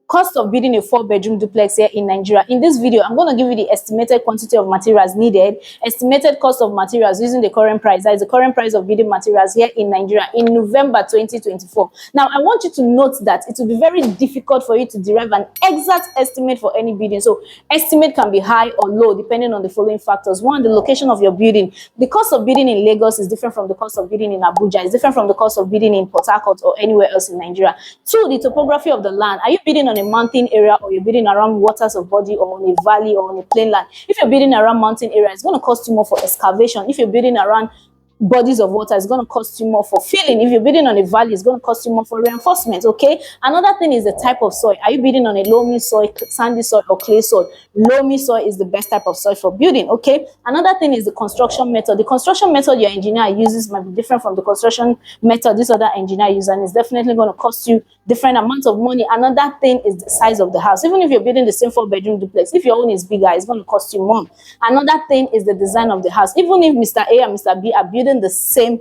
Cost of building a 4-bedroom duplex here in Nigeria. In this video, I'm going to give you the estimated quantity of materials needed, estimated cost of materials using the current price. That is the current price of building materials here in Nigeria in November 2024. Now, I want you to note that it will be very difficult for you to derive an exact estimate for any building. So, estimate can be high or low depending on the following factors. One, the location of your building. The cost of building in Lagos is different from the cost of building in Abuja. It's different from the cost of building in Port Harcourt or anywhere else in Nigeria. Two, the topography of the land. Are you building on a mountain area, or you're building around waters of body, or on a valley, or on a plain land? If you're building around mountain area, it's going to cost you more for excavation. If you're building around bodies of water, it's going to cost you more for filling. If you're building on a valley, it's going to cost you more for reinforcement. Okay. Another thing is the type of soil. Are you building on a loamy soil, sandy soil, or clay soil? Loamy soil is the best type of soil for building. Okay. Another thing is the construction method. The construction method your engineer uses might be different from the construction method this other engineer uses, and it's definitely going to cost you different amounts of money. Another thing is the size of the house. Even if you're building the same 4-bedroom duplex, if your own is bigger, it's going to cost you more. Another thing is the design of the house. Even if Mr. A and Mr. B are building the same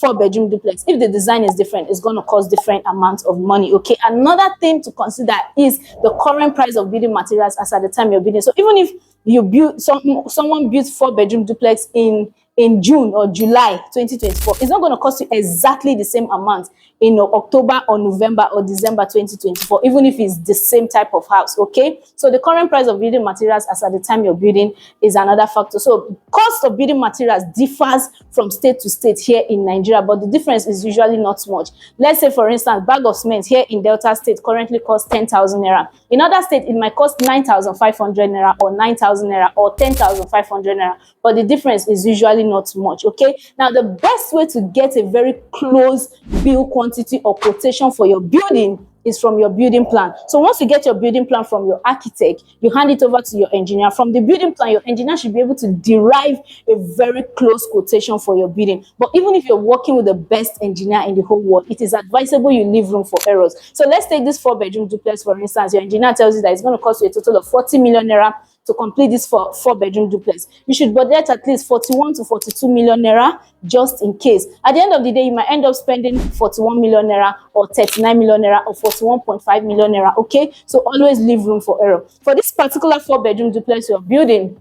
4-bedroom duplex, if the design is different, it's going to cost different amounts of money. Okay. Another thing to consider is the current price of building materials as at the time you're building. So even if you build someone builds 4-bedroom duplex in June or July 2024, it's not going to cost you exactly the same amount in October or November or December 2024, even if it's the same type of house. Okay. So the current price of building materials as at the time you're building is another factor. So cost of building materials differs from state to state here in Nigeria, but the difference is usually not much. Let's say, for instance, bag of cement here in Delta State currently costs 10,000 naira. In other states, it might cost 9,500 naira or 9,000 naira or 10,500 naira, but the difference is usually not much. Okay. Now, the best way to get a very close bill quantity or quotation for your building is from your building plan. So once you get your building plan from your architect, you hand it over to your engineer. From the building plan, your engineer should be able to derive a very close quotation for your building. But even if you're working with the best engineer in the whole world, it is advisable you leave room for errors. So let's take this 4-bedroom duplex, for instance. Your engineer tells you that it's going to cost you a total of 40 million naira to complete this 4-bedroom duplex. You should budget at least 41 to 42 million naira just in case. At the end of the day, you might end up spending 41 million naira or 39 million naira or 41.5 million naira. Okay, so always leave room for error. For this particular 4-bedroom duplex you're building,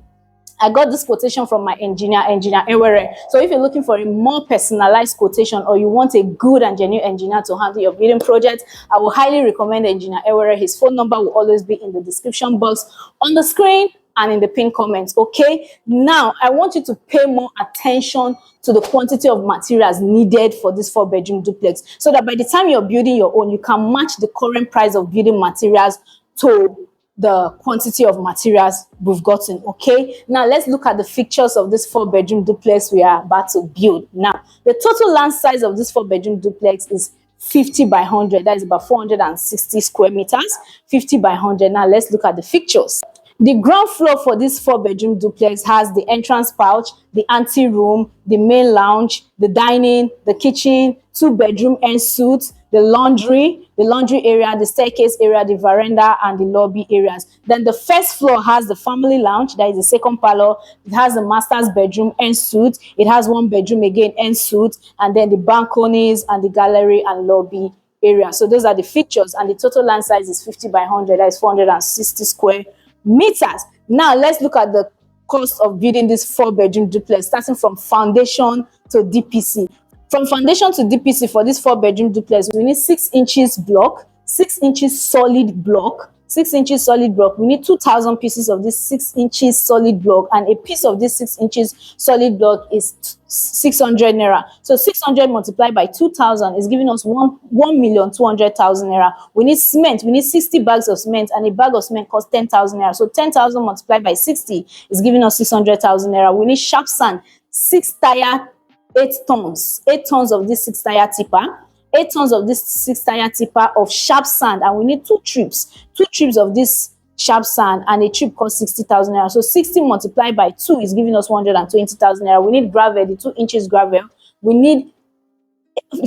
I got this quotation from my engineer Mewerium. So if you're looking for a more personalized quotation, or you want a good and genuine engineer to handle your building project, I will highly recommend engineer Mewerium. His phone number will always be in the description box, on the screen, and in the pinned comments. Okay. Now, I want you to pay more attention to the quantity of materials needed for this 4-bedroom duplex, so that by the time you're building your own, you can match the current price of building materials to the quantity of materials we've gotten. Okay. Now let's look at the features of this 4-bedroom duplex we are about to build. Now, the total land size of this 4-bedroom duplex is 50 by 100. That is about 460 square meters. 50 by 100. Now let's look at the features. The ground floor for this 4-bedroom duplex has the entrance pouch, the ante room, the main lounge, the dining, the kitchen, 2-bedroom ensuite, the laundry area, the staircase area, the veranda, and the lobby areas. Then the first floor has the family lounge, that is the second parlor. It has the master's bedroom ensuite. It has 1 bedroom again ensuite, and then the balconies and the gallery and lobby area. So those are the features, and the total land size is 50 by 100. That is 460 square meters. Now let's look at the cost of building this 4-bedroom duplex, starting from foundation to DPC. From foundation to DPC for this 4-bedroom duplex, we need 6 inches block, 6 inches solid block, 6 inches solid block. We need 2,000 pieces of this 6 inches solid block, and a piece of this 6 inches solid block is 600 naira. So 600 multiplied by 2,000 is giving us 1,200,000 naira. We need cement. We need 60 bags of cement, and a bag of cement costs 10,000 naira. So 10,000 multiplied by 60 is giving us 600,000 naira. We need sharp sand, 6 tire, 8 tons. 8 tons of this 6 tire tipper. 8 tons of this 6 tire tipper of sharp sand, and we need 2 trips. 2 trips of this sharp sand, and a trip costs 60,000 naira. So 60 multiplied by 2 is giving us 120,000 naira. We need gravel, the 2 inches gravel. We need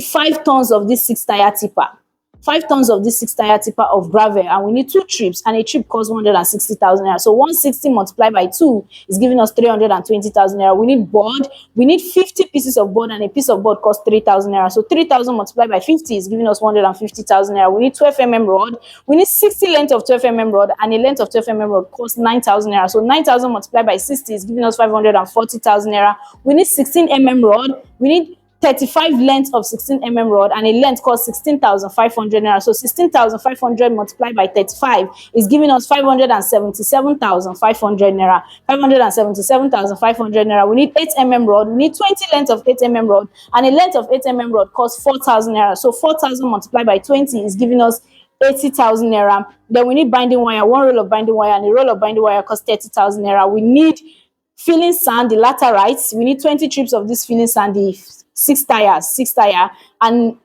5 tons of this 6 tire tipper. 5 tons of this 6 tire tipper of gravel, and we need 2 trips, and a trip costs 160,000 naira. So 160 multiplied by 2 is giving us 320,000 naira. We need board. We need 50 pieces of board, and a piece of board costs 3,000 naira. So 3,000 multiplied by 50 is giving us 150,000 naira. We need 12 rod. We need 60 length of 12 rod, and a length of 12 rod costs 9,000 naira. So 9,000 multiplied by 60 is giving us 540,000 naira. We need 16 rod. We need 35 length of 16 rod, and a length costs 16,500 naira. So 16,500 multiplied by 35 is giving us 577,500 naira. 577,500 naira. We need 8 rod. We need 20 length of 8 rod, and a length of 8 rod costs 4,000 naira. So 4,000 multiplied by 20 is giving us 80,000 naira. Then we need binding wire. 1 roll of binding wire, and a roll of binding wire costs 30,000 naira. We need filling sand, the laterites. We need 20 trips of this filling sand, the 6 tire, and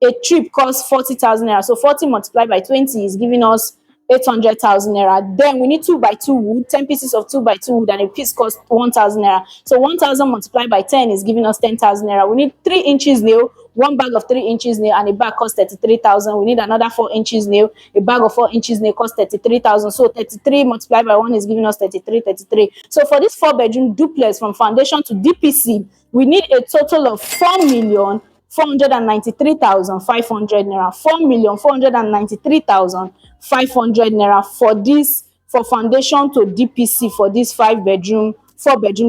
a trip costs 40,000 naira. So 40 multiplied by 20 is giving us 800,000 naira. Then we need 2 by 2 wood, 10 pieces of 2 by 2 wood, and a piece costs 1,000 naira. So 1,000 multiplied by 10 is giving us 10,000 naira. We need 3 inches nail, 1 bag of 3 inches nail, and a bag costs 33,000. We need another 4 inches nail, a bag of 4 inches nail costs 33,000. So 33 multiplied by 1 is giving us 33. So for this 4-bedroom duplex from foundation to DPC, we need a total of 4,493,500 naira. 4,493,500 naira for this, for foundation to DPC, for this 4-bedroom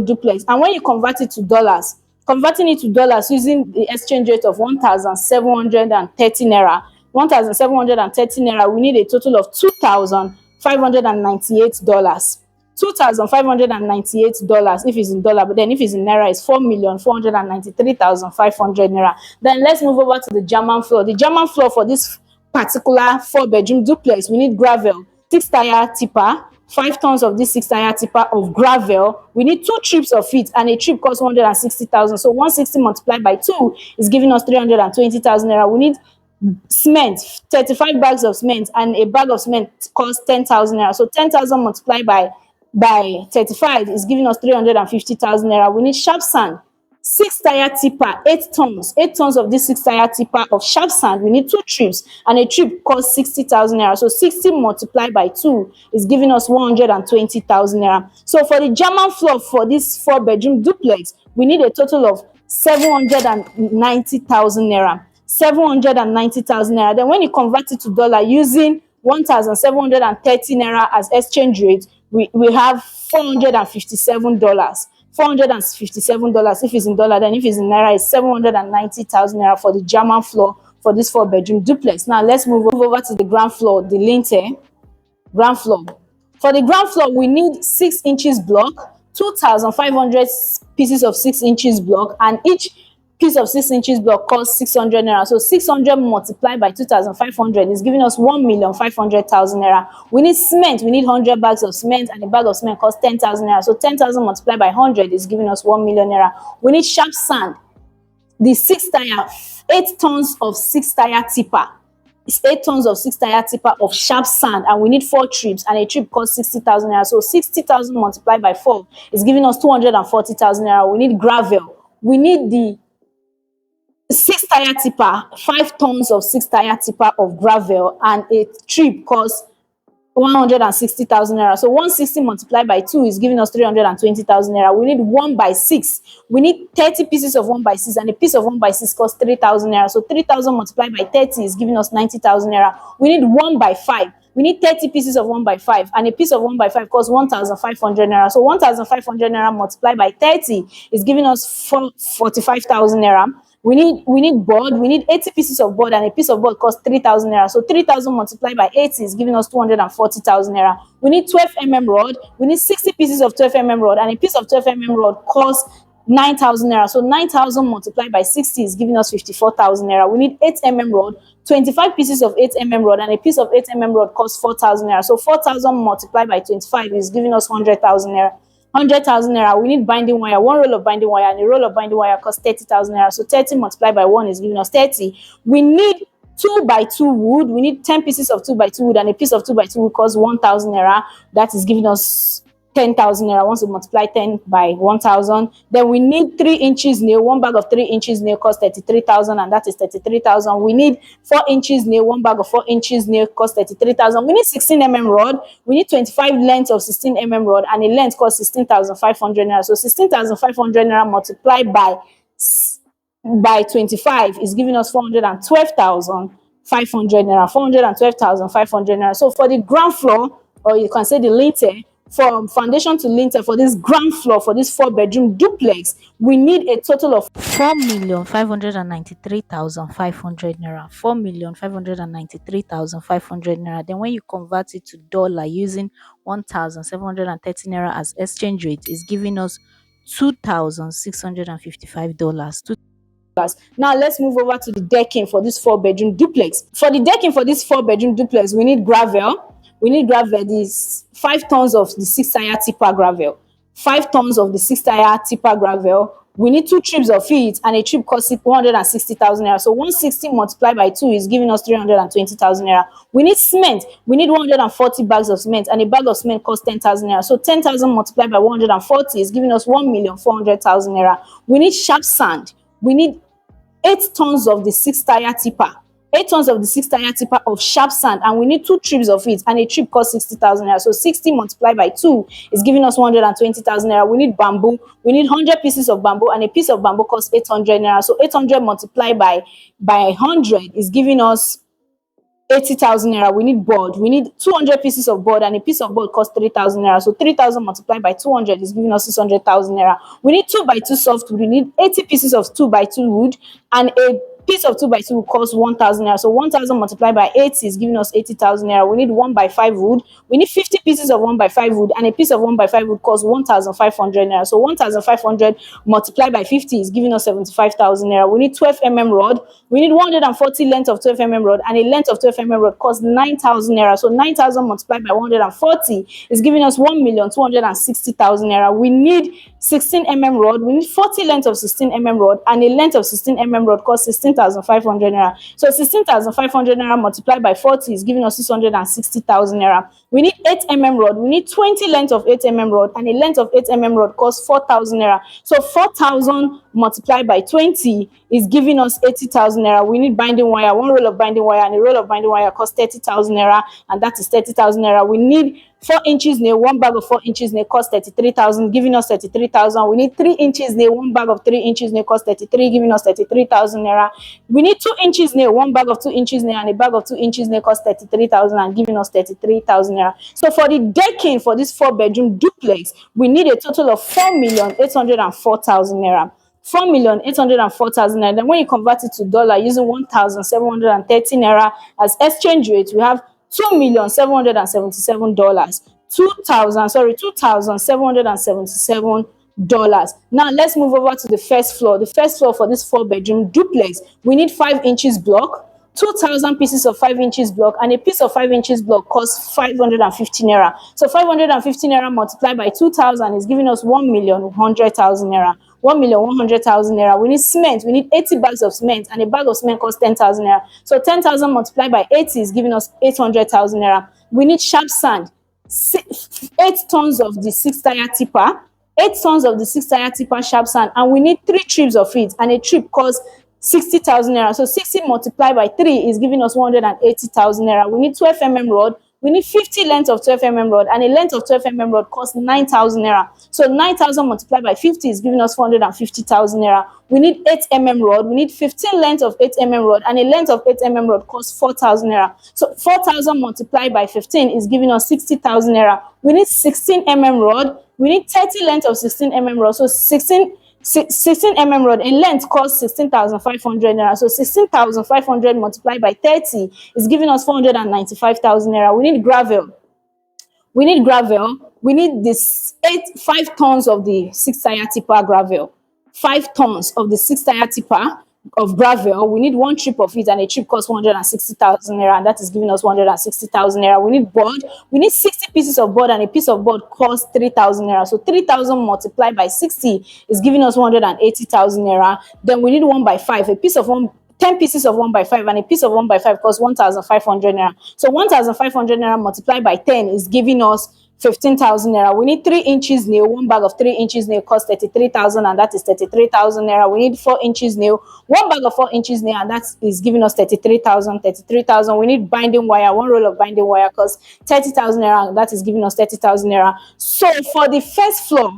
duplex. And when you convert it to dollars, converting it to dollars using the exchange rate of 1,730 naira, 1,730 naira, we need a total of $2,598. $2,598 if it's in dollar, but then if it's in naira, it's 4,493,500 naira. Then let's move over to the German floor. The German floor for this particular 4-bedroom duplex, we need gravel, 6 tire tipper, 5 tons of this 6 tire tipper of gravel. We need 2 trips of it, and a trip costs 160,000. So 160 multiplied by 2 is giving us 320,000 naira. We need cement, 35 bags of cement, and a bag of cement costs 10,000 naira. So 10,000 multiplied by 35 is giving us 350,000 naira. We need sharp sand, 6 tire tipper, 8 tons of this 6 tire tipper of sharp sand. We need 2 trips, and a trip costs 60,000 naira. So 60 multiplied by 2 is giving us 120,000 naira. So for the German floor for this 4-bedroom duplex, we need a total of 790,000 naira. 790,000 naira. Then when you convert it to dollar using 1,730 naira as exchange rate, we have $457. $457 if it's in dollar. Then if it's in naira, it's 790,000 naira for the German floor for this 4-bedroom duplex. Now let's move over to the ground floor, the lintel. Ground floor. For the ground floor, we need 6 inches block, 2,500 pieces of 6 inches block, and each piece of 6 inches block costs 600 naira. So 600 multiplied by 2,500 is giving us 1,500,000 naira. We need cement. We need 100 bags of cement, and a bag of cement costs 10,000 naira. So 10,000 multiplied by 100 is giving us 1 million naira. We need sharp sand. The 6 tire, 8 tons of 6 tire tipper. It's 8 tons of 6 tire tipper of sharp sand, and we need 4 trips, and a trip costs 60,000 naira. So 60,000 multiplied by 4 is giving us 240,000 naira. We need gravel. We need the 6 tire tipper, 5 tons of 6 tire tipper of gravel, and a trip costs 160,000 naira. So 160 multiplied by 2 is giving us 320,000 naira. We need 1 by 6. We need 30 pieces of 1 by 6, and a piece of 1 by 6 costs 3,000 naira. So 3,000 multiplied by 30 is giving us 90,000 naira. We need 1 by 5. We need 30 pieces of 1 by 5, and a piece of 1 by 5 costs 1,500 naira. So 1,500 naira multiplied by 30 is giving us 45,000 naira. We need board. We need 80 pieces of board, and a piece of board costs 3,000 naira. So 3,000 multiplied by 80 is giving us 240,000 naira. We need 12 rod. We need 60 pieces of 12 rod, and a piece of 12 rod costs 9,000 naira. So 9,000 multiplied by 60 is giving us 54,000 naira. We need 8 rod, 25 pieces of 8 rod, and a piece of 8 rod costs 4,000 naira. So 4,000 multiplied by 25 is giving us 100,000 naira. 100,000 naira. We need binding wire, 1 roll of binding wire, and a roll of binding wire costs 30,000 naira. So 30 multiplied by 1 is giving us 30. We need 2 by 2 wood. We need 10 pieces of 2 by 2 wood, and a piece of 2 by 2 wood costs 1,000 naira. That is giving us 10,000 naira. Once we multiply 10 by 1,000, then we need 3 inches nail. One bag of 3 inches nail costs 33,000, and that is 33,000. We need 4 inches nail. One bag of 4 inches nail costs 33,000. We need 16 rod. We need 25 length of 16 rod, and a length costs 16,500 naira. So 16,500 naira multiplied by 25 is giving us 412,500 naira. 412,500 naira. So for the ground floor, or you can say the lintel, from foundation to lintel for this ground floor for this 4-bedroom duplex, we need a total of 4,593,500 naira. 4,593,500 naira. Then when you convert it to dollar using 1,730 naira as exchange rate, is giving us $2,655. Now let's move over to the decking for this 4-bedroom duplex. For the decking for this 4-bedroom duplex, we need gravel. We need gravel. This 5 tons of the 6-tire tipper gravel. 5 tons of the 6-tire tipper gravel. We need 2 trips of it, and a trip costs 160,000 naira. So 160 multiplied by 2 is giving us 320,000 naira. We need cement. We need 140 bags of cement, and a bag of cement costs 10,000 naira. So 10,000 multiplied by 140 is giving us 1,400,000 naira. We need sharp sand. We need 8 tons of the 6-tire tipper. 8 tons of the 6-tire tipper of sharp sand, and we need 2 trips of it, and a trip costs 60,000 naira. So 60 multiplied by 2 is giving us 120,000 naira. We need bamboo. We need 100 pieces of bamboo, and a piece of bamboo costs 800 naira. So 800 multiplied by 100 is giving us 80,000 naira. We need board. We need 200 pieces of board, and a piece of board costs 3,000 naira. So 3,000 multiplied by 200 is giving us 600,000 naira. We need 2x2 softwood. We need 80 pieces of 2x2 wood, and a piece of 2x2 will cost 1,000 naira. So 1,000 multiplied by 80 is giving us 80,000 naira. We need 1x5 wood. We need 50 pieces of 1x5 wood, and a piece of 1x5 wood costs 1,500 naira. So 1,500 multiplied by 50 is giving us 75,000 naira. We need 12 rod. We need 140 length of 12 rod, and a length of 12 rod costs 9,000 naira. So 9,000 multiplied by 140 is giving us 1,260,000 naira. We need 16 rod. We need 40 length of 16 rod, and a length of 16 rod costs 16,500 naira. So 16,500 naira multiplied by 40 is giving us 660,000 naira. We need 8 rod. We need 20 length of 8 rod, and a length of 8 rod costs 4,000 naira. So 4,000 multiplied by 20 is giving us 80,000 naira. We need binding wire. 1 roll of binding wire, and a roll of binding wire costs 30,000 naira, and that is 30,000 naira. We need 4 inches nail. 1 bag of 4 inches nail costs 33,000, giving us 33,000. We need 3 inches nail. 1 bag of 3 inches nail costs 33, giving us 33,000 naira. We need 2 inches nail. 1 bag of 2 inches nail, and a bag of 2 inches nail costs 33,000, and giving us 33,000 naira. So for the decking for this 4-bedroom duplex, we need a total of 4,804,000 naira. 4,804,000 naira. Then when you convert it to dollar using 1,730 naira as exchange rate, we have $2,777. $2,777. Now let's move over to the first floor. The first floor for this 4-bedroom duplex, we need 5 inches block, 2,000 pieces of 5 inches block, and a piece of 5 inches block costs 550 naira. So 550 naira multiplied by 2,000 is giving us 1,100,000 naira. 1,100,000 naira. We need cement. We need 80 bags of cement, and a bag of cement costs 10,000 naira. So 10,000 multiplied by 80 is giving us 800,000 naira. We need sharp sand. 8 tons of the 6-tire tipper. 8 tons of the 6-tire tipper sharp sand, and we need 3 trips of it, and a trip costs 60,000 naira. So 60 multiplied by 3 is giving us 180,000 naira. We need 12 rod. We need 50 length of 12 rod, and a length of 12 rod costs 9,000 naira. So 9,000 multiplied by 50 is giving us 450,000 naira. We need 8 rod. We need 15 length of 8 rod, and a length of 8 rod costs 4,000 naira. So 4,000 multiplied by 15 is giving us 60,000 naira. We need 16 rod. We need 30 length of 16 rod. So 16 rod in length costs 16,500 naira. So 16,500 multiplied by 30 is giving us 495,000 naira. We need gravel. We need this 5 tons of the 6-tire tipper gravel. 5 tons of the 6-tire tipper of gravel. We need 1 trip of it, and a trip costs 160,000 naira, and that is giving us 160,000 naira. We need board. We need 60 pieces of board, and a piece of board costs 3,000 naira. So 3,000 multiplied by 60 is giving us 180,000 naira. Then we need 1x5. A piece of 10 pieces of 1x5, and a piece of 1x5 costs 1,500 naira. So 1,500 naira multiplied by 10 is giving us 15,000 naira. We need 3 inches nail. One bag of 3 inches nail costs 33,000, and that is 33,000 naira. We need 4 inches nail. One bag of 4 inches nail, and that is giving us 33,000. 33,000. We need binding wire. One roll of binding wire costs 30,000 naira, and that is giving us 30,000 naira. So for the first floor,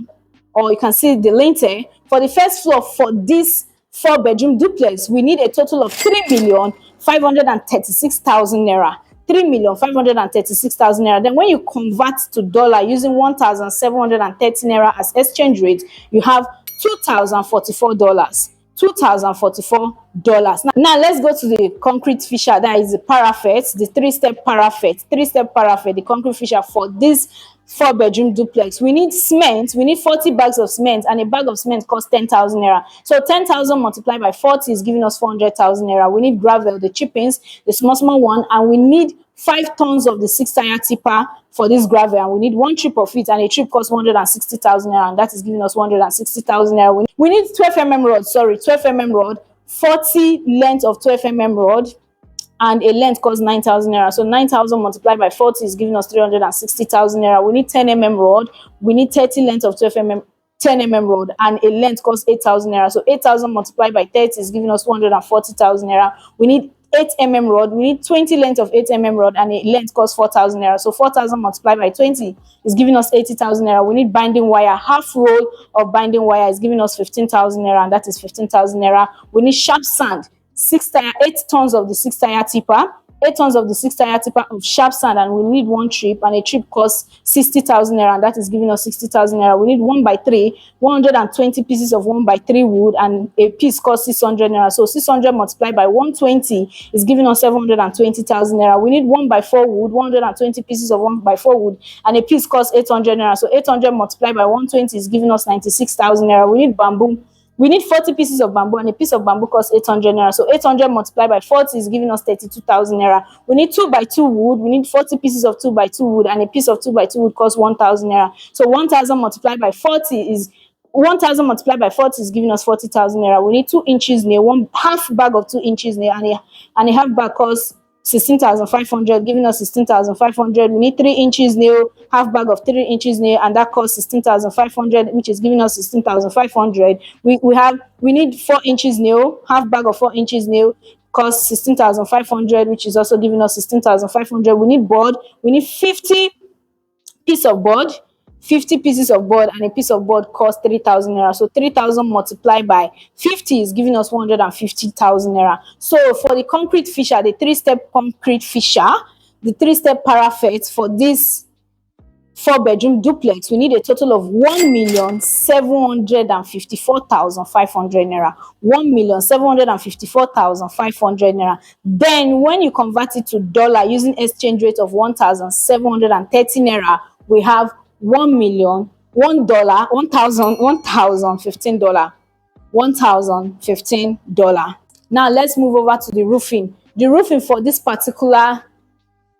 or you can see the lintel, for the first floor for this 4-bedroom duplex, we need a total of 3,536,000 naira. 3,536,000 naira. Then when you convert to dollar using 1,730 naira as exchange rate, you have $2,044. $2,044. Now let's go to the concrete fissure. That is the parapet, the three-step parapet. The concrete fissure for this 4-bedroom duplex. We need cement. We need 40 bags of cement, and a bag of cement costs 10,000 naira. So 10,000 multiplied by 40 is giving us 400,000 naira. We need gravel, the chippings, the small one, and we need 5 tons of the 6-tire tipper for this gravel, and we need 1 trip of it, and a trip costs 160,000 naira, and that is giving us 160,000 naira. We need 12 rod, 12 rod, 40 length of 12 rod, and a length costs 9,000 naira. So 9,000 multiplied by 40 is giving us 360,000 naira. We need 10 rod. We need 30 length of 10 rod, and a length costs 8,000 naira. So 8,000 multiplied by 30 is giving us 240,000 naira. We need 8 rod. We need 20 length of 8 rod, and a length costs 4,000 naira. So 4,000 multiplied by 20 is giving us 80,000 naira. We need binding wire. Half roll of binding wire is giving us 15,000 naira, and that is 15,000 naira. We need sharp sand. 8 tons of the 6-tire tipper. 8 tons of the 6-tire tipper of sharp sand, and we need 1 trip, and a trip costs 60,000 naira, and that is giving us 60,000 naira. We need 1x3, 120 pieces of 1x3 wood, and a piece costs 600 naira. So 600 multiplied by 120 is giving us 720,000 naira. We need 1x4 wood, 120 pieces of 1x4 wood, and a piece costs 800 naira. So 800 multiplied by 120 is giving us 96,000 naira. We need bamboo. We need 40 pieces of bamboo, and a piece of bamboo costs 800 naira. So 800 multiplied by 40 is giving us 32,000 naira. We need 2x2 wood. We need 40 pieces of 2x2 wood, and a piece of 2x2 wood costs 1,000 naira. So 1,000 multiplied by 40 is 1,000 multiplied by 40 is giving us 40,000 naira. We need 2 inches nail. One half bag of 2 inches nail, and a half bag costs 16,500, giving us 16,500. We need 3 inches nail, half bag of 3 inches nail, and that costs 16,500, which is giving us 16,500. We need 4 inches nail, half bag of 4 inches nail costs 16,500, which is also giving us 16,500. We need board. We need 50 pieces of board. 50 pieces of board, and a piece of board costs 3,000 naira. So 3,000 multiplied by 50 is giving us 150,000 naira. So for the concrete fissure, the 3-step concrete fissure, the 3-step parapet for this 4-bedroom duplex, we need a total of 1,754,500 naira. 1,754,500 naira. Then when you convert it to dollar using exchange rate of 1,730 naira, we have $1,015. $1,015. Now let's move over to the roofing. The roofing for this particular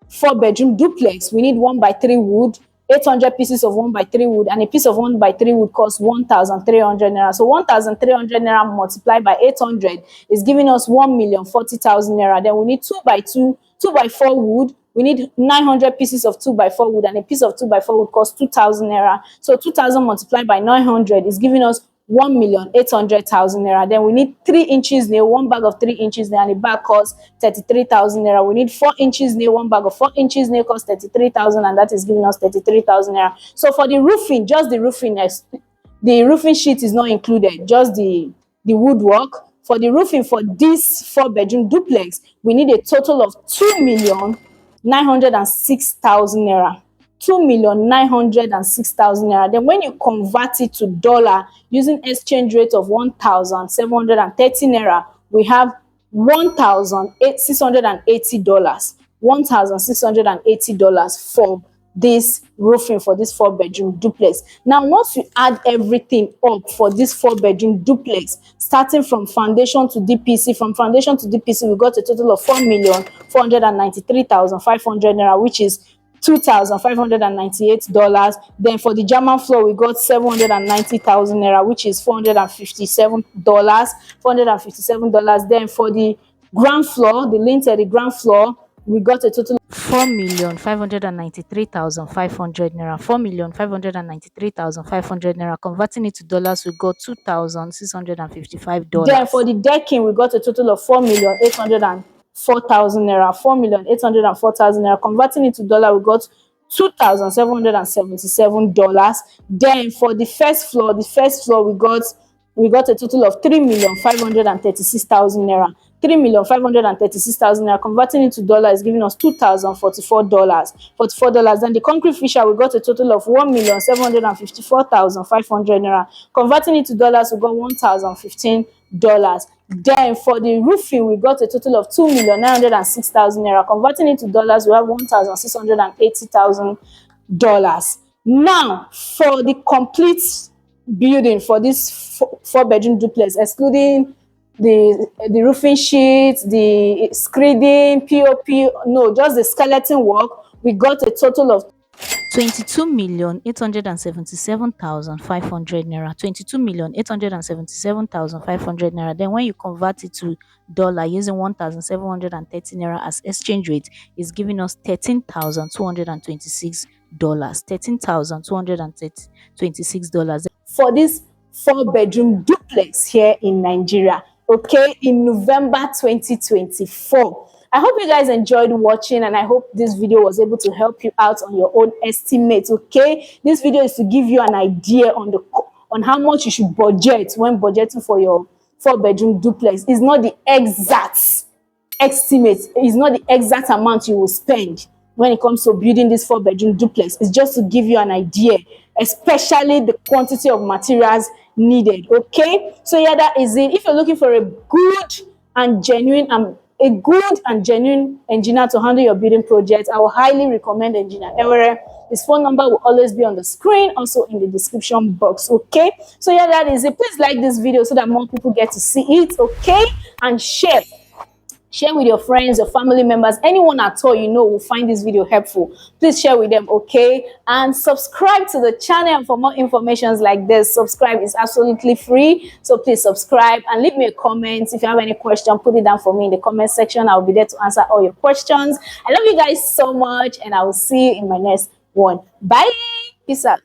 4-bedroom duplex, we need 1x3 wood, 800 pieces of 1x3 wood, and a piece of 1x3 wood costs 1,300 naira. So 1,300 naira multiplied by 800 is giving us 1,040,000 naira. Then we need 2x4 wood. We need 900 pieces of 2x4 wood, and a piece of 2x4 wood costs 2,000 naira. So 2,000 multiplied by 900 is giving us 1,800,000 naira. Then we need 3 inches nail, 1 bag of 3 inches nail, and a bag costs 33,000 naira. We need 4 inches nail, 1 bag of 4 inches nail costs 33,000, and that is giving us 33,000 naira. So for the roofing, just the roofing sheet is not included, just the woodwork. For the roofing for this 4-bedroom duplex, we need a total of 2,906,000 naira. 2,906,000 naira. Then when you convert it to dollar using exchange rate of 1,730 naira, we have $1,680. $1,680 for this roofing for this 4-bedroom duplex. Now once you add everything up for this 4-bedroom duplex, starting from foundation to DPC, we got a total of 4,493,500 naira, which is $2,598. Then for the German floor, we got 790,000 naira, which is $457. $457. Then for the ground floor, the lintel, the ground floor, we got a total of 4,593,500 naira. 4,593,500 naira. Converting it to dollars, we got $2,655. Then for the decking, we got a total of 4,804,000 naira. 4,804,000 naira. Converting it to dollar, we got $2,777. Then for the first floor, we got a total of 3,536,000 naira. 3,536,000 naira. Converting it to dollar is giving us $2,044. $44. Then the concrete fisher, we got a total of 1,754,500 naira. Converting it to dollars, we got $1,015. Then for the roofing, we got a total of 2,906,000 naira. Converting it to dollars, we have $1,680,000. Now, for the complete building for this 4-bedroom duplex, excluding the roofing sheets, the screeding, POP, no, just the skeleton work, we got a total of 22,877,500 naira. 22,877,500 naira. Then when you convert it to dollar using 1,730 naira as exchange rate, is giving us $13,226. $13,226 for this 4-bedroom duplex here in Nigeria, okay, in November 2024. I hope you guys enjoyed watching, and I hope this video was able to help you out on your own estimate, okay? This video is to give you an idea on how much you should budget when budgeting for your 4-bedroom duplex. It's not the exact estimate, it's not the exact amount you will spend when it comes to building this 4-bedroom duplex. It's just to give you an idea, especially the quantity of materials needed, okay? So yeah, that is it. If you're looking for a good and genuine engineer to handle your building project, I will highly recommend Engineer Mewerium. His phone number will always be on the screen, also in the description box, okay? So yeah, that is it. Please like this video so that more people get to see it, okay? And share with your friends, your family members, anyone at all you know will find this video helpful. Please share with them, okay? And subscribe to the channel for more informations like this. Subscribe is absolutely free, so please subscribe and leave me a comment. If you have any question, put it down for me in the comment section. I'll be there to answer all your questions. I love you guys so much, and I will see you in my next one. Bye. Peace out.